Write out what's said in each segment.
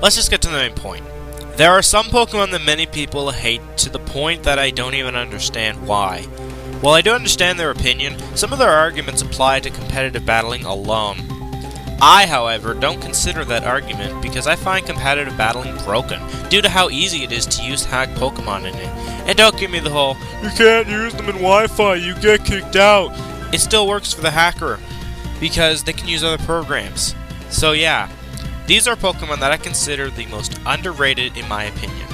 let's just get to the main point. There are some Pokemon that many people hate to the point that I don't even understand why. While I do understand their opinion, some of their arguments apply to competitive battling alone. I, however, don't consider that argument because I find competitive battling broken due to how easy it is to use hacked Pokemon in it. And don't give me the whole, you can't use them in Wi-Fi, you get kicked out. It still works for the hacker because they can use other programs. So yeah, these are Pokemon that I consider the most underrated in my opinion.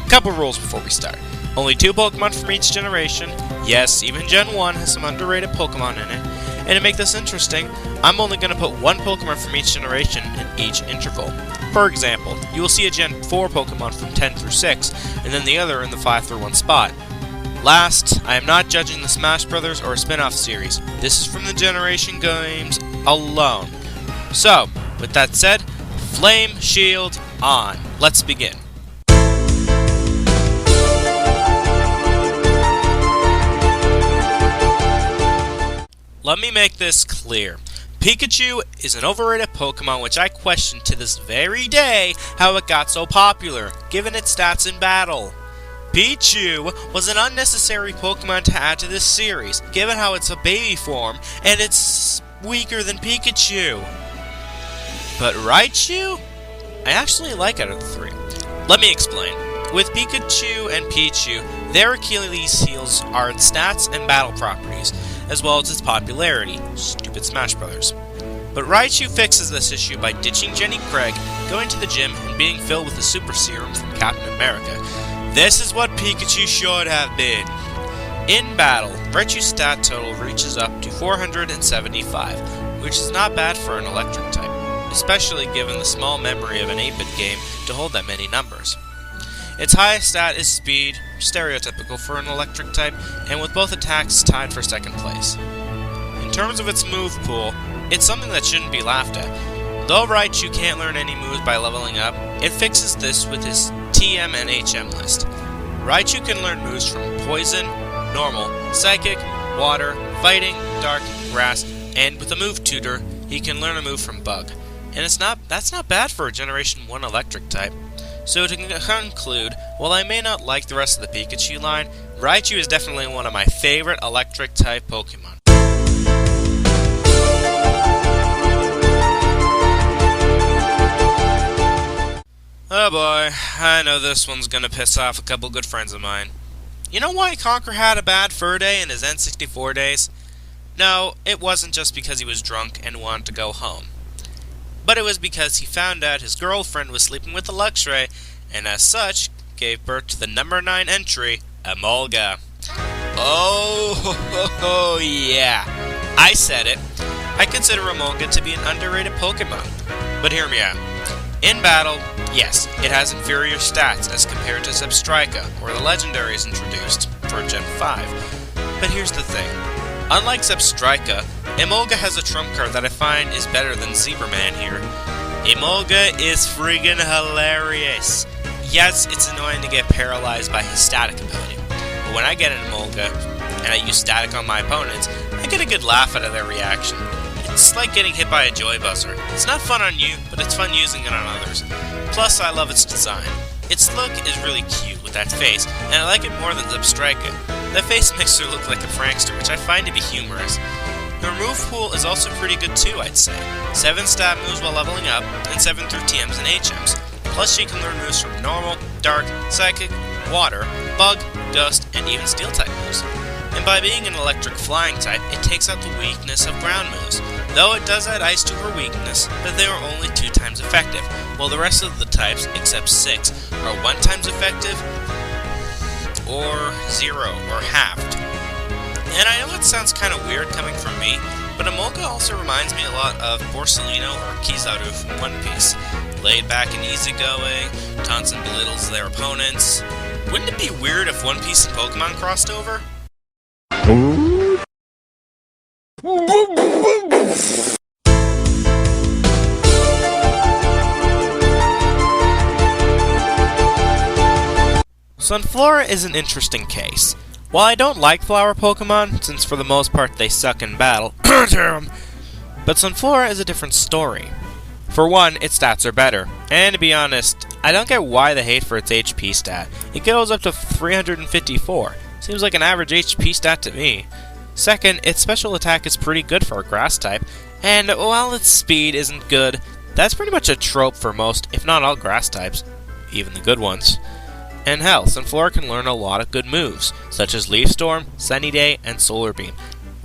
Couple rules before we start. Only 2 Pokemon from each generation. Yes, even Gen 1 has some underrated Pokemon in it. And to make this interesting, I'm only going to put 1 Pokemon from each generation in each interval. For example, you will see a Gen 4 Pokemon from 10 through 6, and then the other in the 5 through 1 spot. Last, I am not judging the Smash Brothers or a spin-off series. This is from the generation games alone. So, with that said, Flame Shield on. Let's begin. Let me make this clear. Pikachu is an overrated Pokemon which I question to this very day how it got so popular, given its stats in battle. Pichu was an unnecessary Pokemon to add to this series, given how it's a baby form and it's weaker than Pikachu. But Raichu? I actually like out of the 3. Let me explain. With Pikachu and Pichu, their Achilles heels are its stats and battle properties, as well as its popularity. Stupid Smash Brothers. But Raichu fixes this issue by ditching Jenny Craig, going to the gym, and being filled with the Super Serum from Captain America. This is what Pikachu should have been. In battle, Raichu's stat total reaches up to 475, which is not bad for an electric type, especially given the small memory of an 8-bit game to hold that many numbers. Its highest stat is speed, stereotypical for an electric type, and with both attacks tied for 2nd place. In terms of its move pool, it's something that shouldn't be laughed at. Though Raichu can't learn any moves by leveling up, it fixes this with his TM and HM list. Raichu can learn moves from Poison, Normal, Psychic, Water, Fighting, Dark, Grass, and with a move tutor, he can learn a move from Bug. And that's not bad for a Generation 1 electric type. So to conclude, while I may not like the rest of the Pikachu line, Raichu is definitely one of my favorite electric type Pokemon. Oh boy, I know this one's gonna piss off a couple good friends of mine. You know why Conker had a bad fur day in his N64 days? No, it wasn't just because he was drunk and wanted to go home. But it was because he found out his girlfriend was sleeping with the Luxray, and as such, gave birth to the number 9 entry, Emolga. Oh, yeah. I said it. I consider Emolga to be an underrated Pokemon. But hear me out. In battle, yes, it has inferior stats as compared to Zebstrika, or the legendaries introduced for Gen 5. But here's the thing. Unlike Zebstrika, Emolga has a trump card that I find is better than Zebraman here. Emolga is friggin' hilarious. Yes, it's annoying to get paralyzed by his static ability, but when I get an Emolga, and I use static on my opponents, I get a good laugh out of their reaction. It's like getting hit by a joy buzzer. It's not fun on you, but it's fun using it on others. Plus, I love its design. Its look is really cute with that face, and I like it more than Zebstrika. That face makes her look like a prankster, which I find to be humorous. Her move pool is also pretty good too, I'd say. 7 stat moves while leveling up, and 7 through TMs and HMs. Plus she can learn moves from Normal, Dark, Psychic, Water, Bug, Ghost, and even Steel-type moves. And by being an electric flying type, it takes out the weakness of ground moves. Though it does add ice to her weakness, but they are only 2 times effective, while the rest of the types, except 6, are 1 times effective, or 0, or halved. And I know it sounds kind of weird coming from me, but Emolga also reminds me a lot of Borsalino or Kizaru from One Piece. Laid back and easygoing, taunts and belittles their opponents. Wouldn't it be weird if One Piece and Pokemon crossed over? Sunflora is an interesting case. While I don't like flower Pokemon, since for the most part they suck in battle, but Sunflora is a different story. For one, its stats are better, and to be honest, I don't get why the hate for its HP stat. It goes up to 354. Seems like an average HP stat to me. Second, its special attack is pretty good for a grass type, and while its speed isn't good, that's pretty much a trope for most, if not all grass types, even the good ones. And hell, Sunflora can learn a lot of good moves, such as Leaf Storm, Sunny Day, and Solar Beam.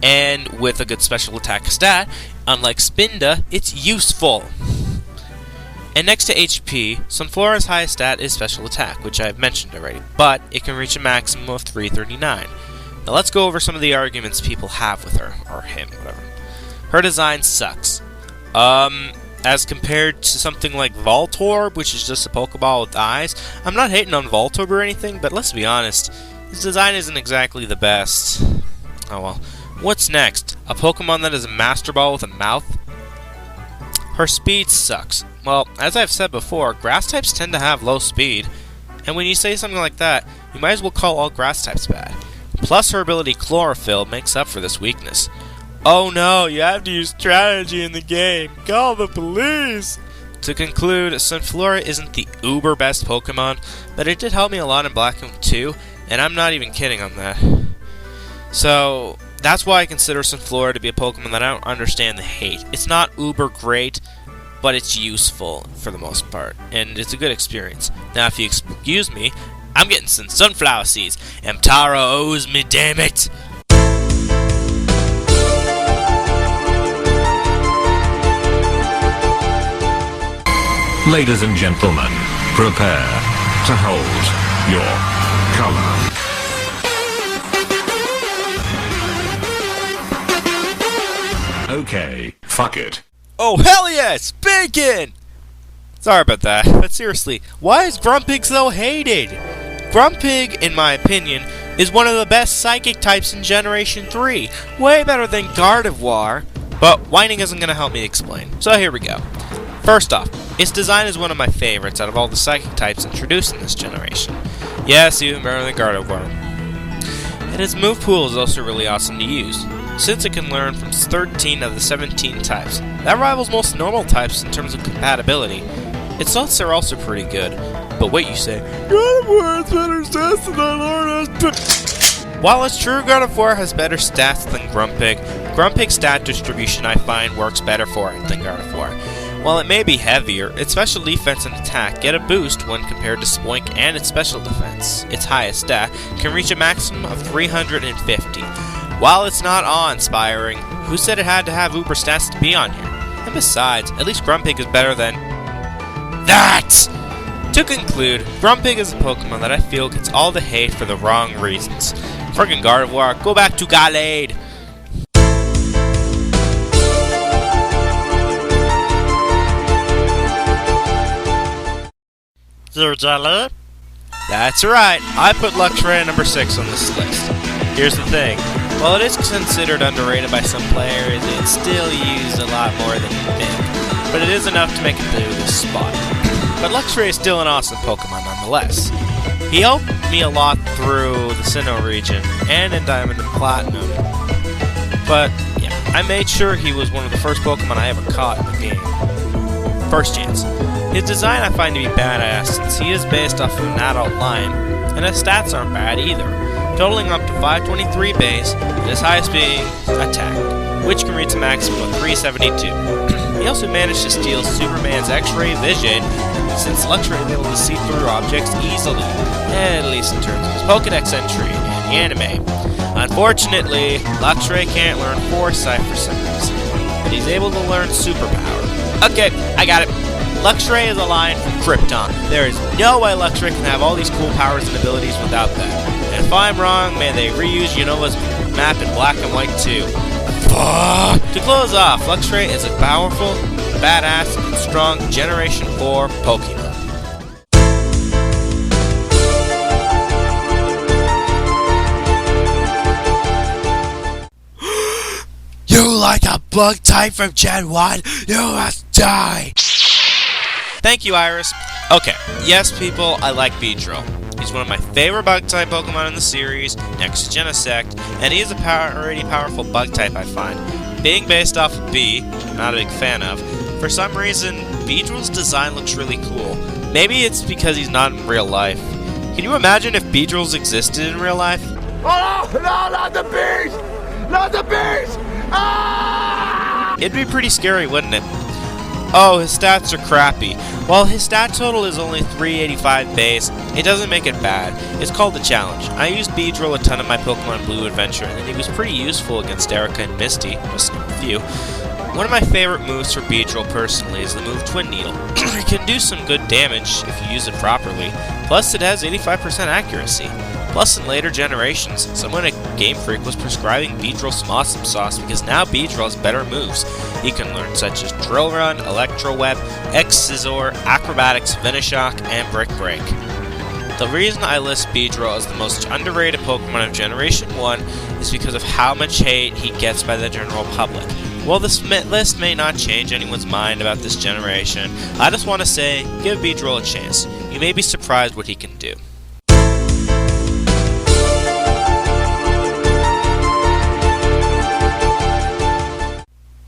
And with a good special attack stat, unlike Spinda, it's useful. And next to HP, Sunflora's highest stat is special attack, which I've mentioned already, but it can reach a maximum of 339. Now let's go over some of the arguments people have with her, or him, whatever. Her design sucks. As compared to something like Voltorb, which is just a Pokeball with eyes. I'm not hating on Voltorb or anything, but let's be honest, his design isn't exactly the best. Oh well. What's next? A Pokemon that is a Master Ball with a mouth? Her speed sucks. Well, as I've said before, grass types tend to have low speed, and when you say something like that, you might as well call all grass types bad. Plus her ability Chlorophyll makes up for this weakness. Oh no, you have to use strategy in the game. Call the police! To conclude, Sunflora isn't the uber best Pokemon, but it did help me a lot in Black and White 2, and I'm not even kidding on that. So, that's why I consider Sunflora to be a Pokemon that I don't understand the hate. It's not uber great, but it's useful for the most part, and it's a good experience. Now, if you excuse me, I'm getting some sunflower seeds. Ampharos owes me, damn it! Ladies and gentlemen, prepare to hold your color. Okay, fuck it. Oh hell yes! Bacon! Sorry about that, but seriously, why is Grumpig so hated? Grumpig, in my opinion, is one of the best psychic types in Generation 3. Way better than Gardevoir. But whining isn't going to help me explain, so here we go. First off, its design is one of my favorites out of all the psychic types introduced in this generation. Yes, even better than Gardevoir. And its move pool is also really awesome to use, since it can learn from 13 of the 17 types. That rivals most normal types in terms of compatibility. Its stats are also pretty good, but wait, you say, Gardevoir has better stats than Ampharos. While it's true Gardevoir has better stats than Grumpig, Grumpig's stat distribution I find works better for it than Gardevoir. While it may be heavier, its special defense and attack get a boost when compared to Spoink and its special defense. Its highest stat can reach a maximum of 350. While it's not awe-inspiring, who said it had to have uber stats to be on here? And besides, at least Grumpig is better than that! To conclude, Grumpig is a Pokemon that I feel gets all the hate for the wrong reasons. Friggin' Gardevoir, go back to Gallade! That's right, I put Luxray at number 6 on this list. Here's the thing, while it is considered underrated by some players, it's still used a lot more than you think, but it is enough to make it through this spot. But Luxray is still an awesome Pokemon nonetheless. He helped me a lot through the Sinnoh region, and in Diamond and Platinum. But, yeah, I made sure he was one of the first Pokemon I ever caught in the game. First chance. His design I find to be badass since he is based off of an adult line, and his stats aren't bad either, totaling up to 523 base, and his highest being attack, which can reach a maximum of 372. He also managed to steal Superman's X-ray vision, since Luxray is able to see through objects easily, at least in terms of his Pokedex entry in the anime. Unfortunately, Luxray can't learn Foresight for some reason, but he's able to learn Superpower. Okay, I got it. Luxray is a line from Krypton. There is no way Luxray can have all these cool powers and abilities without that. And if I'm wrong, may they reuse Unova's map in Black and White too. To close off, Luxray is a powerful, badass, and strong Generation 4 Pokemon. You like a bug type from Gen 1? You must die! Thank you, Iris. Okay, yes people, I like Beedrill. He's one of my favorite bug-type Pokemon in the series, next to Genesect, and he is a already powerful bug-type I find. Being based off of Bee, I'm not a big fan of, for some reason, Beedrill's design looks really cool. Maybe it's because he's not in real life. Can you imagine if Beedrills existed in real life? Oh, no, not the bees! Not the bees! Ah! It'd be pretty scary, wouldn't it? Oh, his stats are crappy. While his stat total is only 385 base, it doesn't make it bad. It's called the challenge. I used Beedrill a ton in my Pokemon Blue adventure, and he was pretty useful against Erica and Misty, just a few. One of my favorite moves for Beedrill personally is the move Twin Needle. It can do some good damage if you use it properly, plus it has 85% accuracy. Plus, in later generations, someone at Game Freak was prescribing Beedrill some awesome sauce because now Beedrill has better moves he can learn, such as Drill Run, Electro Web, X-Scissor, Acrobatics, Venoshock, and Brick Break. The reason I list Beedrill as the most underrated Pokemon of Generation 1 is because of how much hate he gets by the general public. While this list may not change anyone's mind about this generation, I just want to say, give Beedrill a chance. You may be surprised what he can do.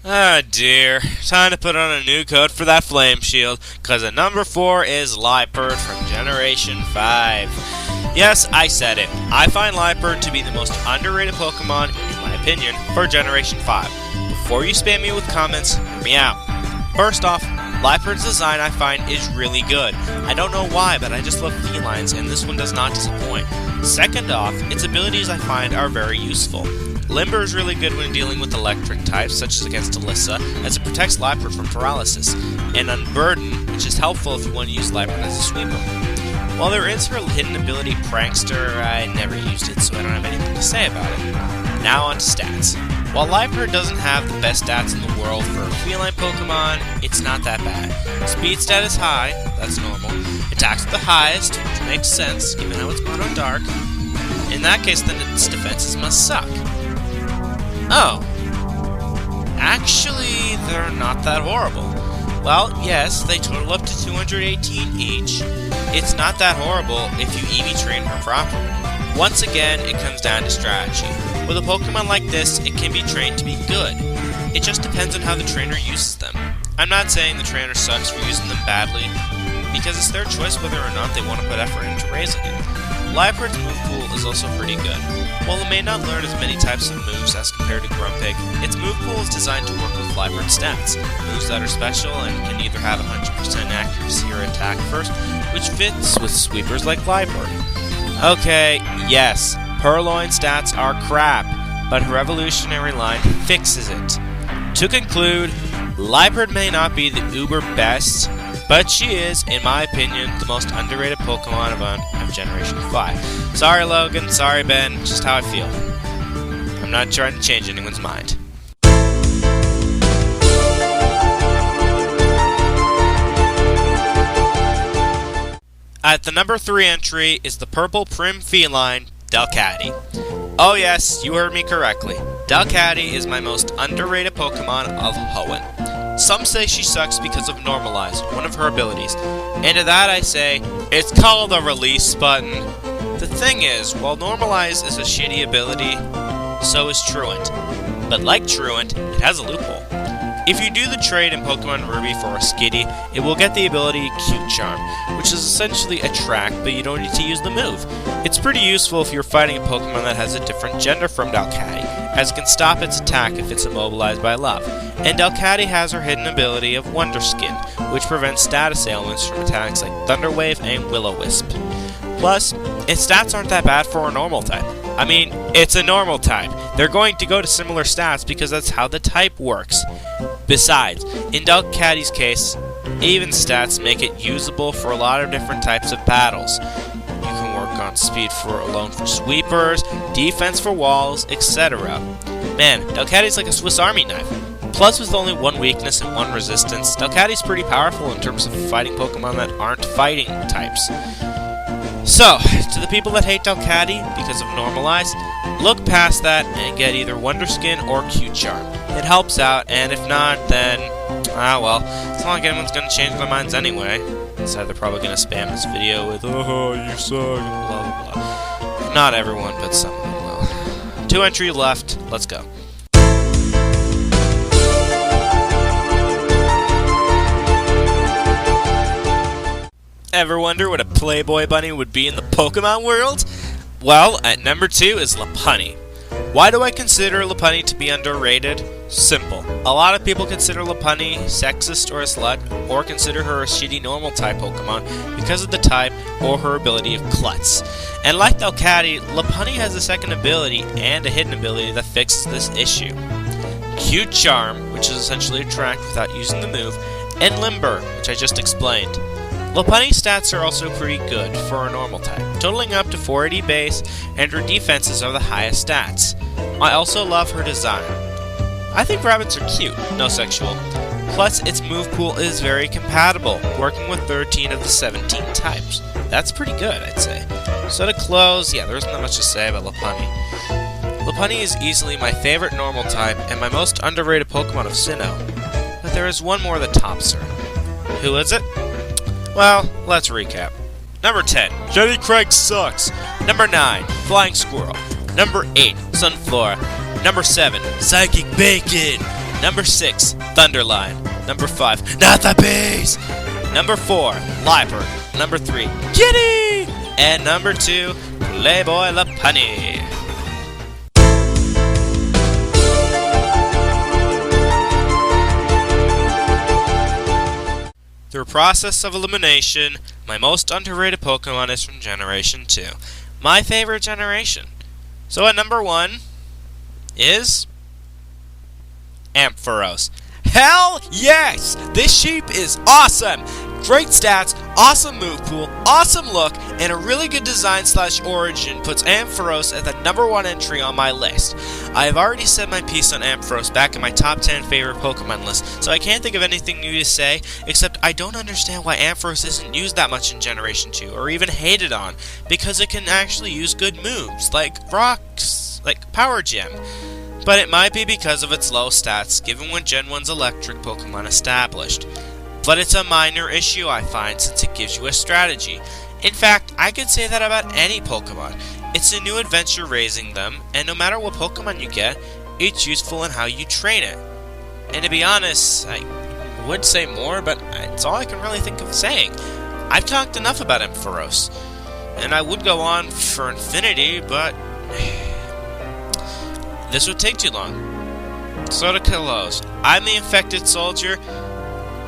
Ah dear, time to put on a new coat for that Flame Shield, cause at number 4 is Liepard from Generation 5. Yes, I said it. I find Liepard to be the most underrated Pokemon, in my opinion, for Generation 5. Before you spam me with comments, hear me out. First off, Liepard's design I find is really good. I don't know why, but I just love felines, and this one does not disappoint. Second off, its abilities I find are very useful. Limber is really good when dealing with electric types, such as against Alyssa, as it protects Liepard from paralysis, and Unburden, which is helpful if you want to use Liepard as a sweeper. While there is her hidden ability Prankster, I never used it, so I don't have anything to say about it. Now on to stats. While Liepard doesn't have the best stats in the world for a feline Pokemon, it's not that bad. Speed stat is high, that's normal. Attacks are the highest, which makes sense, given how it's Mono Dark. In that case, then its defenses must suck. Oh. Actually, they're not that horrible. Well, yes, they total up to 218 each. It's not that horrible if you EV train her properly. Once again, it comes down to strategy. With a Pokemon like this, it can be trained to be good. It just depends on how the trainer uses them. I'm not saying the trainer sucks for using them badly, because it's their choice whether or not they want to put effort into raising it. Liepard's move pool is also pretty good. While it may not learn as many types of moves as compared to Grumpig, its move pool is designed to work with Liepard's stats, moves that are special and can either have 100% accuracy or attack first, which fits with sweepers like Liepard. Okay, yes, Purloin's stats are crap, but her evolutionary line fixes it. To conclude, Liepard may not be the uber best, but she is, in my opinion, the most underrated Pokemon of Generation 5. Sorry Logan, sorry Ben, just how I feel. I'm not trying to change anyone's mind. At the number 3 entry is the purple prim feline, Delcatty. Oh yes, you heard me correctly. Delcatty is my most underrated Pokemon of Hoenn. Some say she sucks because of Normalize, one of her abilities, and to that I say, it's called a release button. The thing is, while Normalize is a shitty ability, so is Truant. But like Truant, it has a loophole. If you do the trade in Pokemon Ruby for a Skitty, it will get the ability Cute Charm, which is essentially Attract, but you don't need to use the move. It's pretty useful if you're fighting a Pokemon that has a different gender from Delcatty, as it can stop its attack if it's immobilized by love. And Delcatty has her hidden ability of Wonder Skin, which prevents status ailments from attacks like Thunder Wave and Will-O-Wisp. Plus, its stats aren't that bad for a normal type. I mean, it's a normal type. They're going to go to similar stats because that's how the type works. Besides, in Delcatty's case, even stats make it usable for a lot of different types of battles. You can work on speed alone for sweepers, defense for walls, etc. Man, Delcatty's like a Swiss Army knife. Plus, with only one weakness and one resistance, Delcatty's pretty powerful in terms of fighting Pokemon that aren't fighting types. So, to the people that hate Delcatty because of Normalize, look past that and get either Wonder Skin or Cute Charm. It helps out, and if not, then, well, it's not like anyone's gonna change their minds anyway. Instead, they're probably gonna spam this video with, oh, you suck, and blah, blah, blah. Not everyone, but some of them will. 2 entries left, let's go. Ever wonder what a Playboy bunny would be in the Pokemon world? Well, at number 2 is Lopunny. Why do I consider Lopunny to be underrated? Simple. A lot of people consider Lopunny sexist or a slut, or consider her a shitty normal type Pokemon because of the type or her ability of Klutz. And like Delcatty, Lopunny has a second ability and a hidden ability that fixes this issue. Cute Charm, which is essentially attract without using the move, and Limber, which I just explained. Lopunny's stats are also pretty good for a normal type, totaling up to 480 base, and her defenses are the highest stats. I also love her design. I think rabbits are cute, no sexual. Plus, its move pool is very compatible, working with 13 of the 17 types. That's pretty good, I'd say. So to close, yeah, there isn't that much to say about Lopunny. Lopunny is easily my favorite normal type and my most underrated Pokemon of Sinnoh. But there is one more that tops her. Who is it? Well, let's recap. Number 10, Jenny Craig sucks. Number 9, Flying Squirrel. Number 8, Sunflora. Number 7, Psychic Bacon. Number 6, Thunderline. Number 5, Not the Bees. Number 4, Liepard. Number 3, Kitty. And number 2, Playboy Lopunny. Through process of elimination, my most underrated Pokemon is from Generation 2. My favorite generation. So at number 1 is Ampharos. Hell yes! This sheep is awesome! Great stats, awesome move pool, awesome look, and a really good design / origin puts Ampharos at the number 1 entry on my list. I have already said my piece on Ampharos back in my top 10 favorite Pokemon list, so I can't think of anything new to say, except I don't understand why Ampharos isn't used that much in Generation 2, or even hated on, because it can actually use good moves, like rocks, like Power Gem. But it might be because of its low stats, given when Gen 1's electric Pokemon established. But it's a minor issue I find, since it gives you a strategy. In fact, I could say that about any Pokemon. It's a new adventure raising them, and no matter what Pokemon you get, it's useful in how you train it. And to be honest, I would say more, but it's all I can really think of saying. I've talked enough about Ampharos, and I would go on for infinity, but this would take too long. So to close, I'm the Infected Soldier,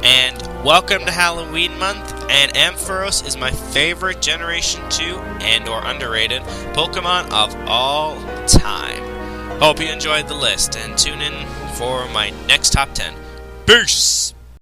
and welcome to Halloween month, and Ampharos is my favorite Generation 2 and or underrated Pokemon of all time. Hope you enjoyed the list, and tune in for my next top 10. Peace!